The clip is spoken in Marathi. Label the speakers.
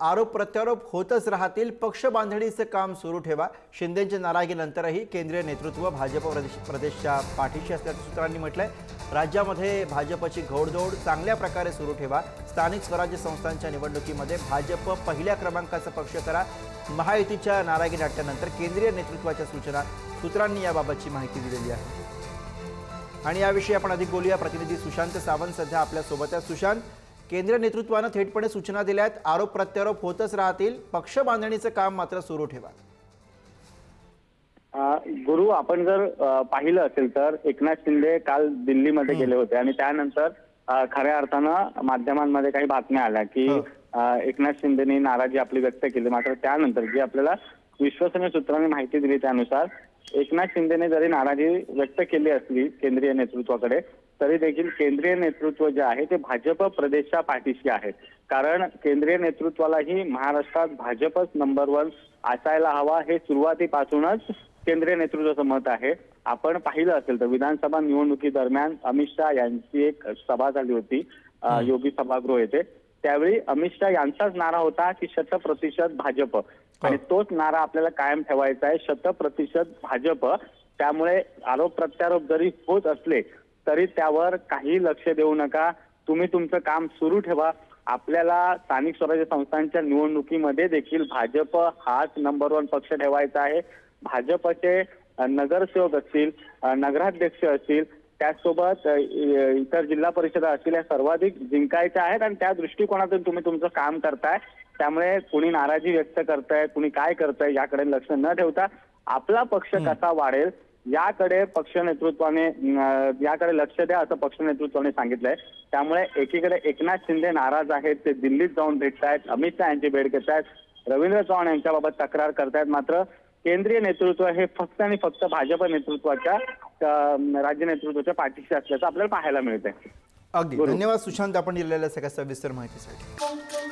Speaker 1: आरोप प्रत्यारोप होतच राहतील, पक्ष बांधणीचं काम सुरू ठेवा। शिंदेंच्या नाराजीनंतरही केंद्रीय नेतृत्व भाजप प्रदेशच्या पाठीशी असल्याचं सूत्रांनी म्हटलंय। राज्यामध्ये भाजपची घोडदौड चांगल्या प्रकारे सुरू ठेवा। स्थानिक स्वराज्य संस्थांच्या निवडणुकीमध्ये भाजप पहिल्या क्रमांकाचा पक्ष करा। महायुतीच्या नाराजी नाट्यानंतर केंद्रीय नेतृत्वाच्या सूचना, सूत्रांनी याबाबतची माहिती दिलेली आहे। आणि याविषयी आपण अधिक बोलूया। प्रतिनिधी सुशांत सावंत सध्या आपल्या सोबत आहेत। सुशांत, केंद्रीय नेतृत्वाने थेटपणे सूचना दिल्यात, आरोप प्रत्यारोप होतच राहतील, पक्ष बांधणीचं काम मात्र सुरू ठेवा।
Speaker 2: गुरु, आपण जर पाहिलं असेल तर एकनाथ शिंदे काल दिल्लीमध्ये गेले होते आणि त्यानंतर खऱ्या अर्थानं माध्यमांमध्ये काही बातम्या आल्या की एकनाथ शिंदेनी नाराजी आपली व्यक्त केली। मात्र त्यानंतर जी आपल्याला विश्वसनीय सूत्रांनी माहिती दिली त्यानुसार एकनाथ शिंदेने जरी नाराजी व्यक्त केली असली केंद्रीय नेतृत्वाकडे, तरी देखील केंद्रीय नेतृत्व जे आहे ते भाजप प्रदेशच्या पाठीशी आहे। कारण केंद्रीय नेतृत्वालाही महाराष्ट्रात भाजपच नंबर 1 असायला हवा हे सुरुवातीपासूनच केंद्रीय नेतृत्वाचं मत आहे। आपण पाहिलं असेल तर विधानसभा निवडणुकी दरम्यान अमित शहा यांची एक सभा झाली होती योगी सभागृह येथे। त्यावेळी अमित शहा यांचाच नारा होता की 100% भाजप, आणि तोच नारा आपल्याला कायम ठेवायचा आहे, 100% भाजप। त्यामुळे आरोप प्रत्यारोप जरी होत असले तरी त्यावर काही लक्ष देऊ नका, तुम्ही तुमचं काम सुरू ठेवा। आपल्याला स्थानिक स्वराज्य संस्थांच्या निवडणुकीमध्ये देखील भाजप हाच नंबर 1 पक्ष ठेवायचा आहे। भाजपचे नगरसेवक असतील, नगराध्यक्ष असतील, त्याचसोबत इतर जिल्हा परिषदा असतील, या सर्वाधिक जिंकायच्या आहेत आणि त्या दृष्टिकोनातून तुम्ही तुमचं काम करताय। त्यामुळे कुणी नाराजी व्यक्त करताय, कुणी काय करताय याकडे लक्ष न ठेवता आपला पक्ष कसा वाढेल याकडे पक्ष नेतृत्वाने याकडे लक्ष द्या असं पक्ष नेतृत्वाने सांगितलंय। त्यामुळे एकीकडे एकनाथ शिंदे नाराज आहेत, ते दिल्लीत जाऊन भेटतायत, अमित शहा यांची भेट घेतायत, रवींद्र चव्हाण यांच्याबाबत तक्रार करतायत। मात्र केंद्रीय नेतृत्व हे फक्त आणि फक्त भाजप नेतृत्वाच्या राज्य नेतृत्वाच्या पाठीशी असल्याचं आपल्याला पाहायला मिळतंय।
Speaker 1: अगदी धन्यवाद सुशांत, आपण दिलेल्या सगळ्या सविस्तर माहितीसाठी।